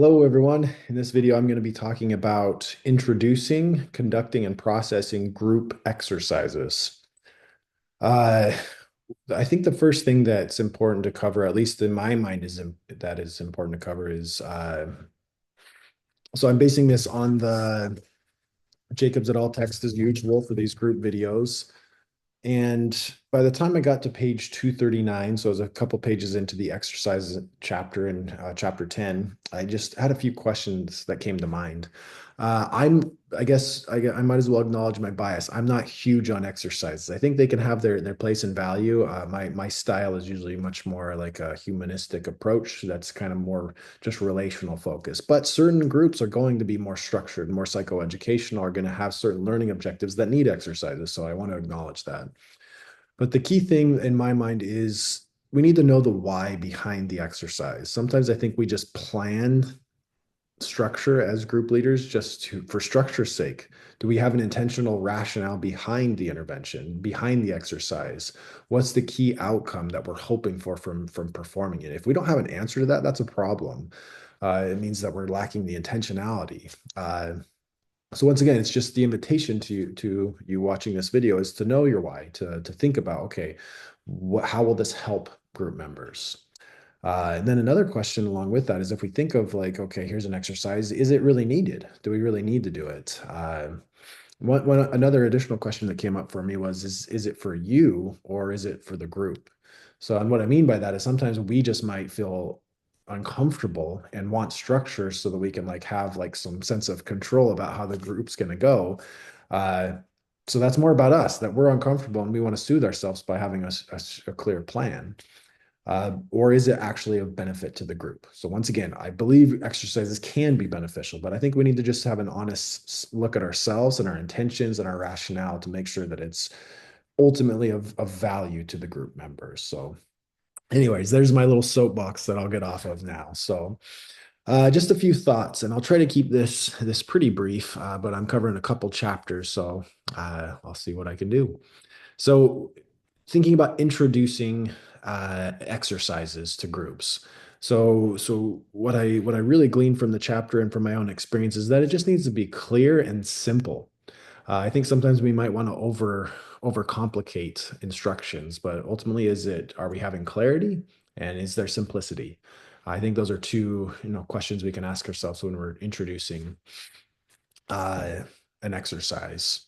Hello, everyone. In this video, I'm going to be talking about introducing, conducting, and processing group exercises. Uh, I think the first thing that's important to cover, at least in my mind, that is important to cover is so I'm basing this on the Jacobs et al. Text as usual for these group videos. And by the time I got to page 239, so I was a couple pages into the exercises chapter in chapter 10, I just had a few questions that came to mind. I guess I might as well acknowledge my bias. I'm not huge on exercises. I think they can have their place and value. My style is usually much more like a humanistic approach that's kind of more just relational focus. But certain groups are going to be more structured, more psychoeducational, are going to have certain learning objectives that need exercises. So I want to acknowledge that. But the key thing in my mind is we need to know the why behind the exercise. Sometimes I think we just plan structure as group leaders just to for structure's sake. Do we have an intentional rationale behind the intervention, behind the exercise? What's the key outcome that we're hoping for from performing it? If we don't have an answer to that, that's a problem. It means that we're lacking the intentionality. So once again, it's just the invitation to you watching this video is to know your why, to think about, okay, how will this help group members? And then another question along with that is if we think of like, okay, here's an exercise, is it really needed? Do we really need to do it? Another additional question that came up for me was, is it for you or is it for the group? So, and what I mean by that is sometimes we just might feel uncomfortable and want structure so that we can like have like some sense of control about how the group's going to go. Uh, so that's more about us that we're uncomfortable and we want to soothe ourselves by having a clear plan. Or is it actually of benefit to the group? So once again, I believe exercises can be beneficial, but I think we need to just have an honest look at ourselves and our intentions and our rationale to make sure that it's ultimately of value to the group members. So anyways, there's my little soapbox that I'll get off of now. So just a few thoughts, and I'll try to keep this pretty brief, but I'm covering a couple chapters, so I'll see what I can do. So, thinking about introducing exercises to groups. So what I really gleaned from the chapter and from my own experience is that it just needs to be clear and simple. I think sometimes we might want to overcomplicate instructions, but ultimately, are we having clarity and is there simplicity? I think those are two, questions we can ask ourselves when we're introducing uh, an exercise.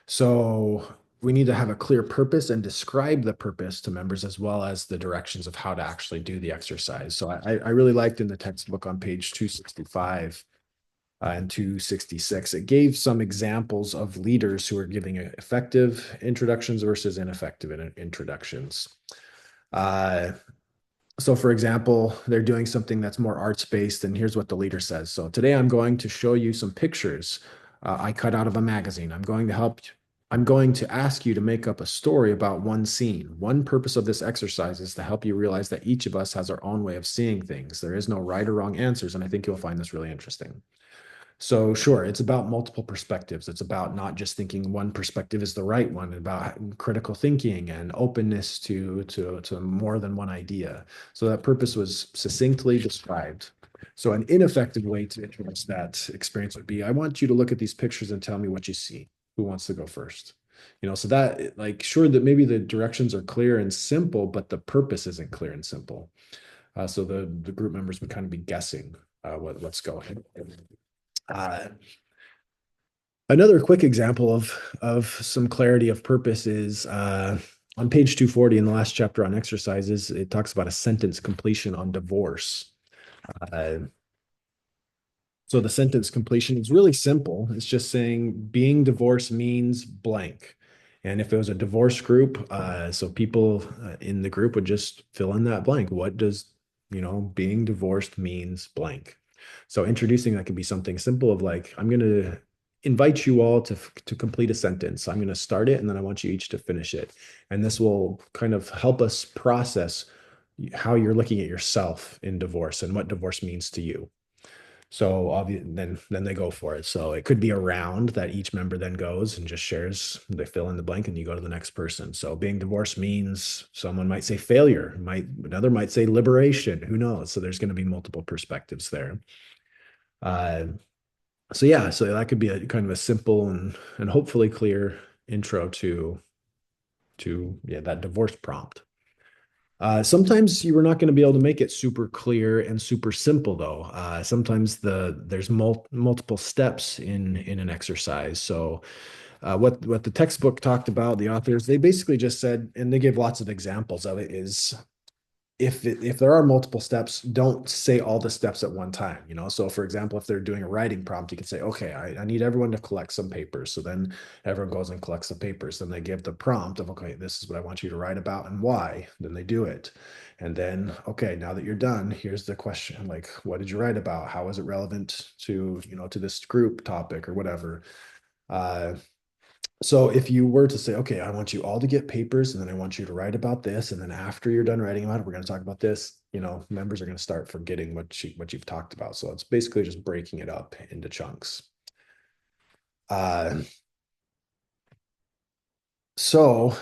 So we need to have a clear purpose and describe the purpose to members as well as the directions of how to actually do the exercise. So I really liked in the textbook on page 265 and 266, it gave some examples of leaders who are giving effective introductions versus ineffective introductions. Uh, so for example, they're doing something that's more arts based, and here's what the leader says. So today I'm going to show you some pictures I cut out of a magazine. I'm going to ask you to make up a story about one scene. One purpose of this exercise is to help you realize that each of us has our own way of seeing things. There is no right or wrong answers, and I think you'll find this really interesting. So sure, it's about multiple perspectives. It's about not just thinking one perspective is the right one, about critical thinking and openness to more than one idea. So that purpose was succinctly described. So an ineffective way to introduce that experience would be, I want you to look at these pictures and tell me what you see. Who wants to go first? So that like sure that maybe the directions are clear and simple, but the purpose isn't clear and simple. So the group members would kind of be guessing what's going. Uh, Another quick example of some clarity of purpose is on page 240 in the last chapter on exercises, it talks about a sentence completion on divorce. Uh, so the sentence completion is really simple. It's just saying being divorced means blank. And if it was a divorce group, so people in the group would just fill in that blank. What does, being divorced means blank? So introducing that could be something simple of like, I'm going to invite you all to complete a sentence. I'm going to start it and then I want you each to finish it. And this will kind of help us process how you're looking at yourself in divorce and what divorce means to you. So then they go for it. So it could be a round that each member then goes and just shares, they fill in the blank and you go to the next person. So being divorced means someone might say failure, another might say liberation, who knows? So there's going to be multiple perspectives there. Uh, so yeah, so that could be a kind of a simple and hopefully clear intro to yeah, that divorce prompt. Sometimes you were not going to be able to make it super clear and super simple though. Sometimes there's multiple steps in an exercise. So what the textbook talked about, the authors, they basically just said, and they gave lots of examples of it, is if there are multiple steps, don't say all the steps at one time, you know? So for example, if they're doing a writing prompt, you can say, okay, I need everyone to collect some papers. So then everyone goes and collects the papers. Then they give the prompt of, okay, this is what I want you to write about and why. Then they do it. And then, okay, now that you're done, here's the question, like, what did you write about? How is it relevant to, you know, to this group topic or whatever? Uh, so if you were to say, okay, I want you all to get papers and then I want you to write about this. And then after you're done writing about it, we're going to talk about this, you know, members are going to start forgetting what you've talked about. So it's basically just breaking it up into chunks. Uh, so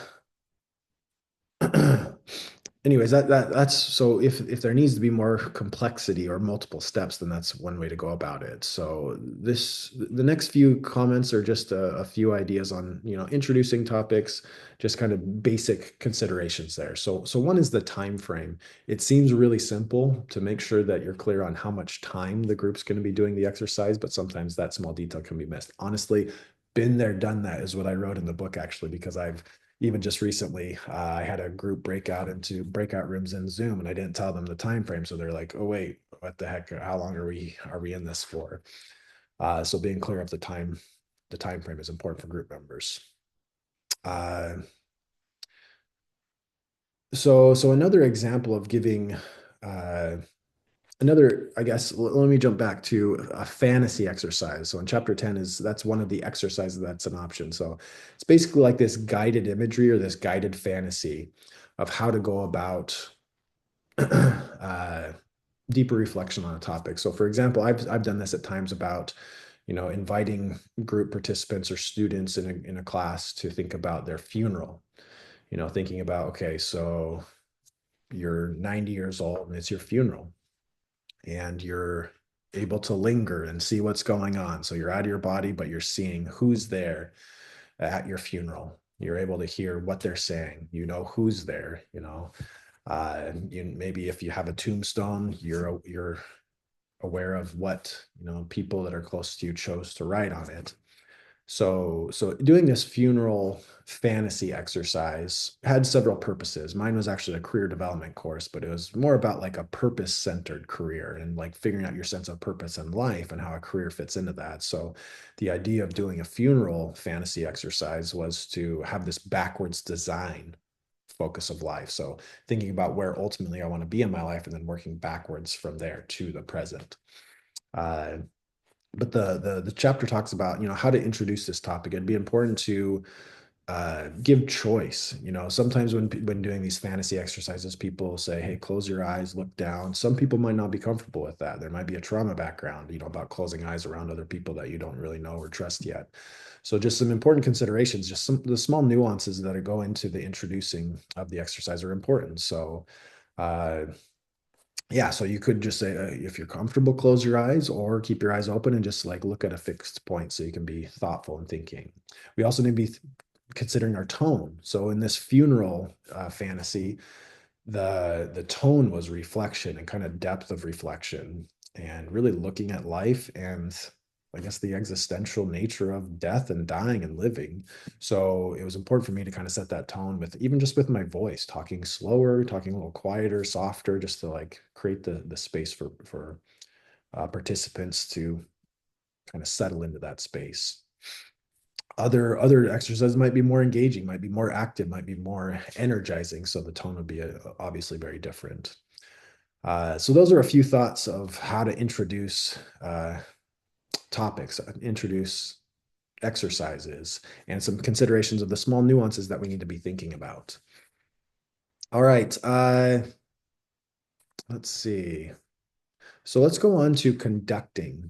anyways, that's so if there needs to be more complexity or multiple steps, then that's one way to go about it. So the next few comments are just a few ideas on, you know, introducing topics, just kind of basic considerations there. So one is the time frame. It seems really simple to make sure that you're clear on how much time the group's going to be doing the exercise, but sometimes that small detail can be missed. Honestly, been there, done that is what I wrote in the book actually, because I've even just recently, I had a group breakout into breakout rooms in Zoom, and I didn't tell them the time frame. So they're like, "Oh wait, what the heck? How long are we in this for?" So being clear of the time frame is important for group members. Uh, so another example of giving uh, another, I guess, let me jump back to a fantasy exercise. So in chapter 10 that's one of the exercises that's an option. So it's basically like this guided imagery or this guided fantasy of how to go about uh, deeper reflection on a topic. So for example, I've done this at times about, you know, inviting group participants or students in a class to think about their funeral. You know, thinking about, okay, so you're 90 years old and it's your funeral and you're able to linger and see what's going on. So you're out of your body, but you're seeing who's there at your funeral. You're able to hear what they're saying. You know who's there. You know, maybe if you have a tombstone, you're aware of what, you know, people that are close to you chose to write on it. So doing this funeral fantasy exercise had several purposes. Mine was actually a career development course, but it was more about like a purpose-centered career and like figuring out your sense of purpose in life and how a career fits into that. So the idea of doing a funeral fantasy exercise was to have this backwards design focus of life. So thinking about where ultimately I want to be in my life and then working backwards from there to the present. Uh, but the chapter talks about, you know, how to introduce this topic. It'd be important to give choice. You know, sometimes when doing these fantasy exercises, people say, "Hey, close your eyes, look down." Some people might not be comfortable with that. There might be a trauma background, you know, about closing eyes around other people that you don't really know or trust yet. So just some important considerations, just some the small nuances that go into the introducing of the exercise are important. So uh, yeah, so you could just say, if you're comfortable, close your eyes or keep your eyes open and just like look at a fixed point so you can be thoughtful and thinking. We also need to be considering our tone. So in this funeral fantasy, the tone was reflection and kind of depth of reflection and really looking at life and I guess the existential nature of death and dying and living. So it was important for me to kind of set that tone with even just with my voice, talking slower, talking a little quieter, softer, just to like create the space for participants to kind of settle into that space. Other exercises might be more engaging, might be more active, might be more energizing. So the tone would be obviously very different. So those are a few thoughts of how to introduce topics, introduce exercises, and some considerations of the small nuances that we need to be thinking about. All right, let's see. So let's go on to conducting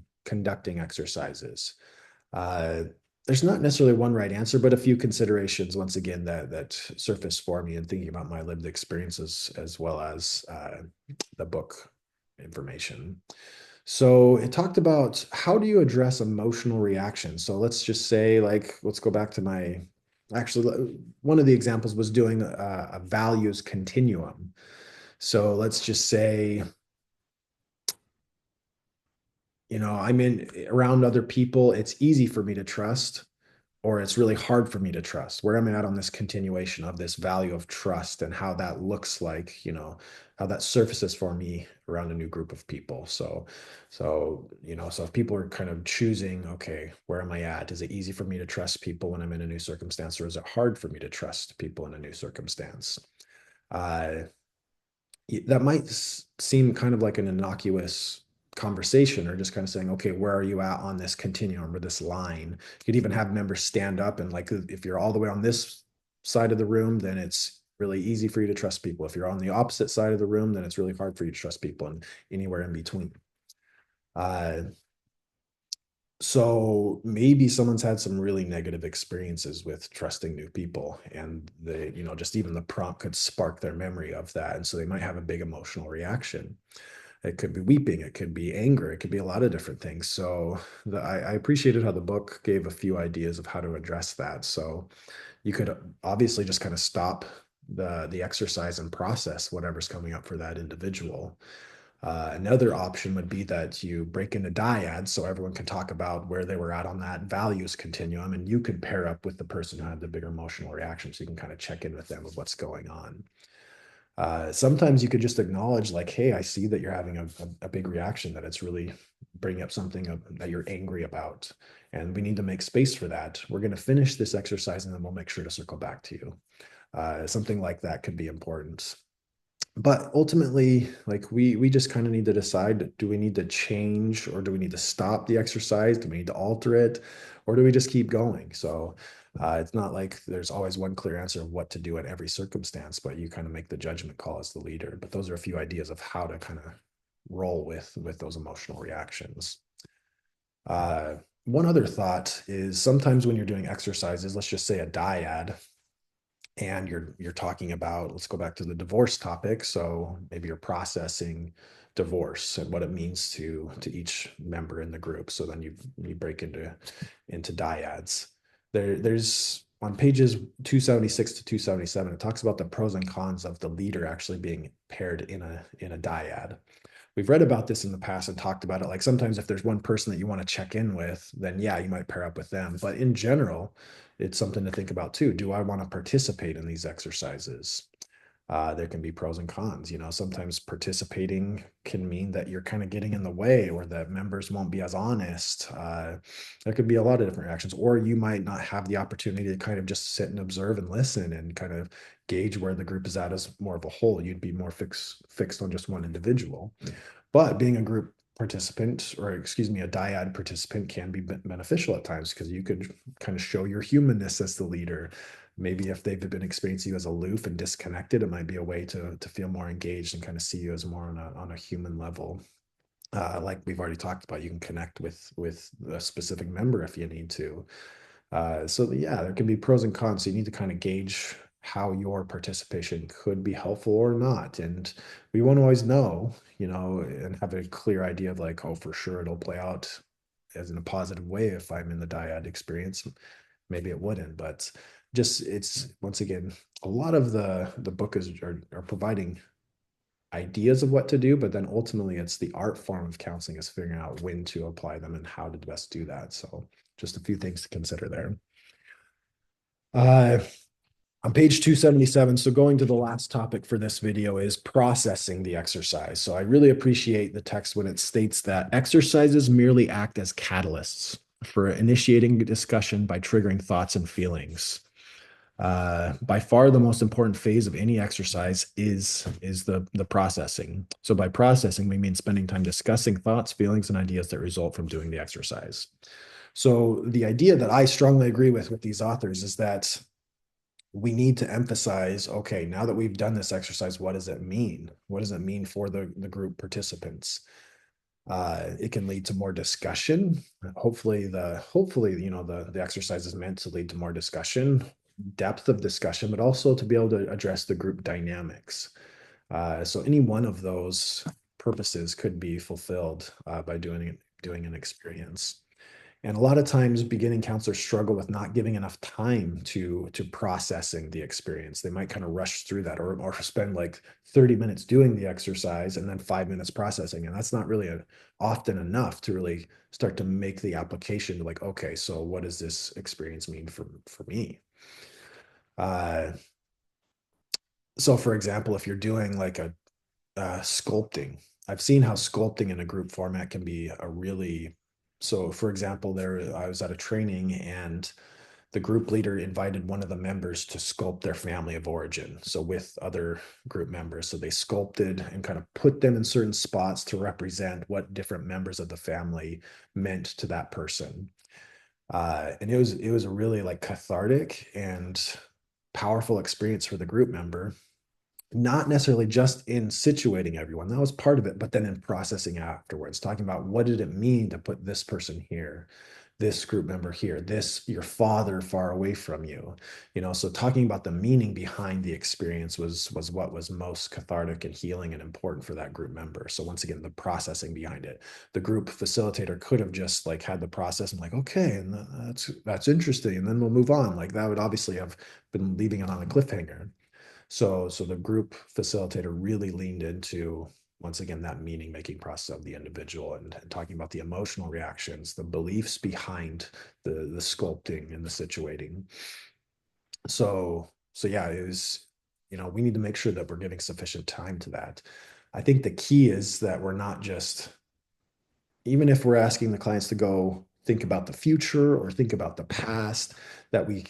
exercises. Uh, there's not necessarily one right answer, but a few considerations once again that surface for me in thinking about my lived experiences as well as the book information. So it talked about how do you address emotional reactions. So let's just say, like, let's go back to one of the examples was doing a values continuum. So let's just say, I'm in around other people, it's easy for me to trust, or it's really hard for me to trust. Where am I at on this continuation of this value of trust and how that looks like, how that surfaces for me around a new group of people. So if people are kind of choosing, okay, where am I at? Is it easy for me to trust people when I'm in a new circumstance, or is it hard for me to trust people in a new circumstance? Uh, that might seem kind of like an innocuous conversation, or just kind of saying, okay, where are you at on this continuum or this line? You could even have members stand up, and like, if you're all the way on this side of the room, then it's really easy for you to trust people. If you're on the opposite side of the room, then it's really hard for you to trust people, and anywhere in between. Uh, so maybe someone's had some really negative experiences with trusting new people, and just even the prompt could spark their memory of that. And so they might have a big emotional reaction. It could be weeping, it could be anger, it could be a lot of different things. So I appreciated how the book gave a few ideas of how to address that. So you could obviously just kind of stop the exercise and process whatever's coming up for that individual. Another option would be that you break into dyads so everyone can talk about where they were at on that values continuum, and you could pair up with the person who had the bigger emotional reaction so you can kind of check in with them of what's going on. Sometimes you could just acknowledge, like, hey, I see that you're having a big reaction, that it's really bringing up something that you're angry about, and we need to make space for that. We're going to finish this exercise and then we'll make sure to circle back to you. Something like that could be important. But ultimately, like, we just kind of need to decide, do we need to change, or do we need to stop the exercise? Do we need to alter it, or do we just keep going? So it's not like there's always one clear answer of what to do in every circumstance, but you kind of make the judgment call as the leader. But those are a few ideas of how to kind of roll with those emotional reactions. Uh, One other thought is, sometimes when you're doing exercises, let's just say a dyad, and you're talking about, let's go back to the divorce topic. So maybe you're processing divorce and what it means to each member in the group. So then you break into dyads. There's on pages 276 to 277, it talks about the pros and cons of the leader actually being paired in a dyad. We've read about this in the past and talked about it. Like, sometimes if there's one person that you want to check in with, then yeah, you might pair up with them. But in general, it's something to think about too. Do I want to participate in these exercises? There can be pros and cons. Sometimes participating can mean that you're kind of getting in the way, or that members won't be as honest. There could be a lot of different reactions, or you might not have the opportunity to kind of just sit and observe and listen and kind of gauge where the group is at as more of a whole. You'd be more fixed on just one individual. But being a group participant, or excuse me, a dyad participant, can be beneficial at times, because you could kind of show your humanness as the leader. Maybe if they've been experiencing you as aloof and disconnected, it might be a way to feel more engaged and kind of see you as more on a human level. Like we've already talked about, you can connect with a specific member if you need to. So yeah, there can be pros and cons. So you need to kind of gauge how your participation could be helpful or not. And we won't always know, and have a clear idea of, like, oh, for sure it'll play out as in a positive way if I'm in the dyad experience. Maybe it wouldn't, but just, it's, once again, a lot of the book are providing ideas of what to do, but then ultimately it's the art form of counseling is figuring out when to apply them and how to best do that. So just a few things to consider there. Uh, on page 277, so going to the last topic for this video, is processing the exercise. So I really appreciate the text when it states that exercises merely act as catalysts for initiating discussion by triggering thoughts and feelings. By far the most important phase of any exercise is the processing. So by processing, we mean spending time discussing thoughts, feelings, and ideas that result from doing the exercise. So the idea that I strongly agree with these authors is that we need to emphasize, okay, now that we've done this exercise, what does it mean? What does it mean for the group participants? It can lead to more discussion. Hopefully, the exercise is meant to lead to more discussion, depth of discussion, but also to be able to address the group dynamics. So any one of those purposes could be fulfilled by doing an experience. And a lot of times beginning counselors struggle with not giving enough time to processing the experience. They might kind of rush through that or spend like 30 minutes doing the exercise and then 5 minutes processing. And that's not really often enough to really start to make the application to like, okay, so what does this experience mean for me? Uh, so for example, if you're doing like a sculpting. I've seen how sculpting in a group format can be a really, so for example, I was at a training and the group leader invited one of the members to sculpt their family of origin. So with other group members, so they sculpted and kind of put them in certain spots to represent what different members of the family meant to that person. And it was a really like cathartic and powerful experience for the group member, not necessarily just in situating everyone, that was part of it, but then in processing afterwards, talking about what did it mean to put this person here, this group member here, this your father far away from you, so talking about the meaning behind the experience was what was most cathartic and healing and important for that group member. So once again, the processing behind it, the group facilitator could have just like had the process and like, okay, and that's interesting, and then we'll move on. Like that would obviously have been leaving it on a cliffhanger. So the group facilitator really leaned into, once again, that meaning making process of the individual and talking about the emotional reactions, the beliefs behind the sculpting and the situating. So yeah, it was, we need to make sure that we're giving sufficient time to that. I think the key is that we're not just, even if we're asking the clients to go think about the future or think about the past, that we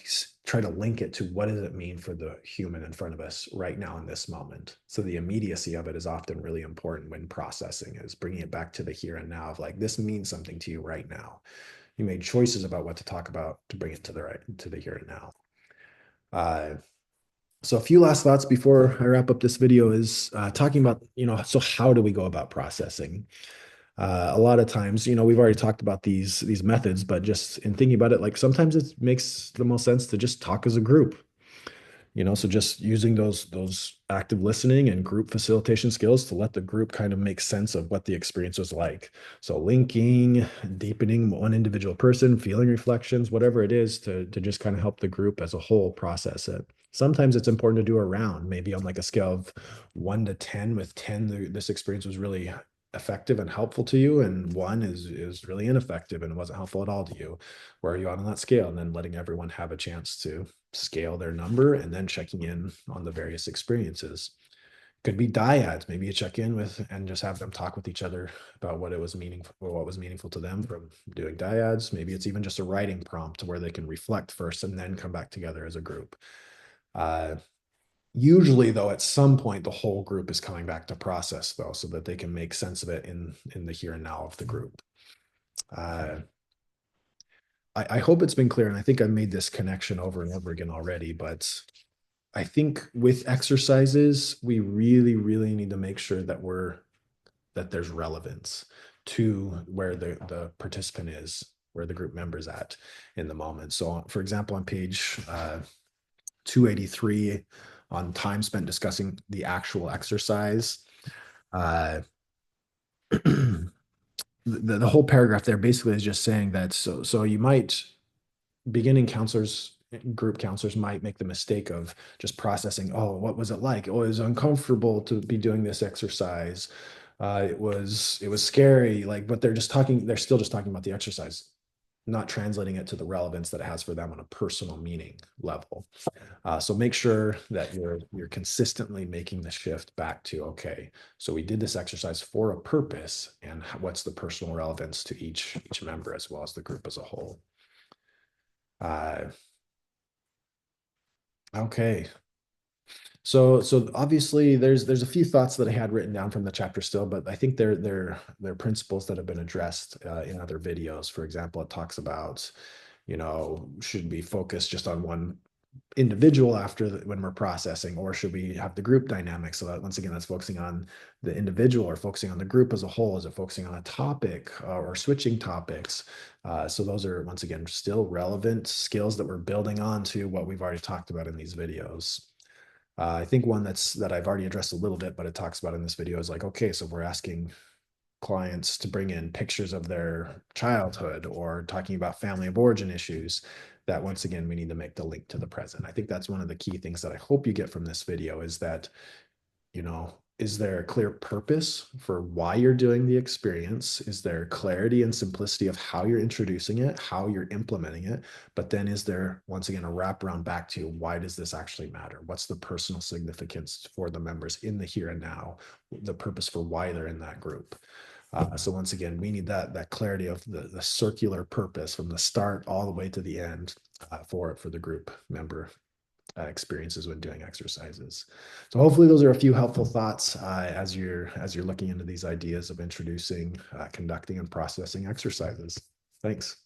try to link it to what does it mean for the human in front of us right now in this moment. So the immediacy of it is often really important when processing, is bringing it back to the here and now of like, this means something to you right now. You made choices about what to talk about to bring it to the here and now. So a few last thoughts before I wrap up this video is talking about, so how do we go about processing? A lot of times, we've already talked about these methods, but just in thinking about it, like sometimes it makes the most sense to just talk as a group. So just using those active listening and group facilitation skills to let the group kind of make sense of what the experience was like. So linking, deepening one individual person, feeling reflections, whatever it is, to just kind of help the group as a whole process it. Sometimes it's important to do a round, maybe on like a scale of 1 to 10, with 10, this experience was really effective and helpful to you, and 1 is really ineffective and wasn't helpful at all to you. Where are you on that scale? And then letting everyone have a chance to scale their number and then checking in on the various experiences. Could be dyads. Maybe you check in with and just have them talk with each other about what was meaningful to them from doing dyads. Maybe it's even just a writing prompt where they can reflect first and then come back together as a group. Usually, though, at some point, the whole group is coming back to process, though, so that they can make sense of it in the here and now of the group. I hope it's been clear, and I think I've made this connection over and over again already, but I think with exercises, we really, really need to make sure that there's relevance to where the participant is, where the group member's at in the moment. So for example, on page 283 on time spent discussing the actual exercise, uh, the whole paragraph there basically is just saying that so you might, beginning counselors, group counselors might make the mistake of just processing, oh, what was it like? Oh, it was uncomfortable to be doing this exercise. It was scary, like, but they're still just talking about the exercise, not translating it to the relevance that it has for them on a personal meaning level. So make sure that you're consistently making the shift back to, okay, so we did this exercise for a purpose, and what's the personal relevance to each member as well as the group as a whole. Okay. So obviously there's a few thoughts that I had written down from the chapter still, but I think they're principles that have been addressed in other videos. For example, it talks about, should we focus just on one individual when we're processing, or should we have the group dynamic? So that once again, that's focusing on the individual or focusing on the group as a whole. Is it focusing on a topic or switching topics? So those are, once again, still relevant skills that we're building on to what we've already talked about in these videos. I think one that I've already addressed a little bit, but it talks about in this video is like, okay, so we're asking clients to bring in pictures of their childhood or talking about family of origin issues, that once again, we need to make the link to the present. I think that's one of the key things that I hope you get from this video is that, is there a clear purpose for why you're doing the experience? Is there clarity and simplicity of how you're introducing it, how you're implementing it? But then is there, once again, a wraparound back to why does this actually matter? What's the personal significance for the members in the here and now, the purpose for why they're in that group? So once again, we need that clarity of the circular purpose from the start all the way to the end for the group member experiences when doing exercises. So hopefully those are a few helpful thoughts as you're looking into these ideas of introducing, conducting, and processing exercises. Thanks.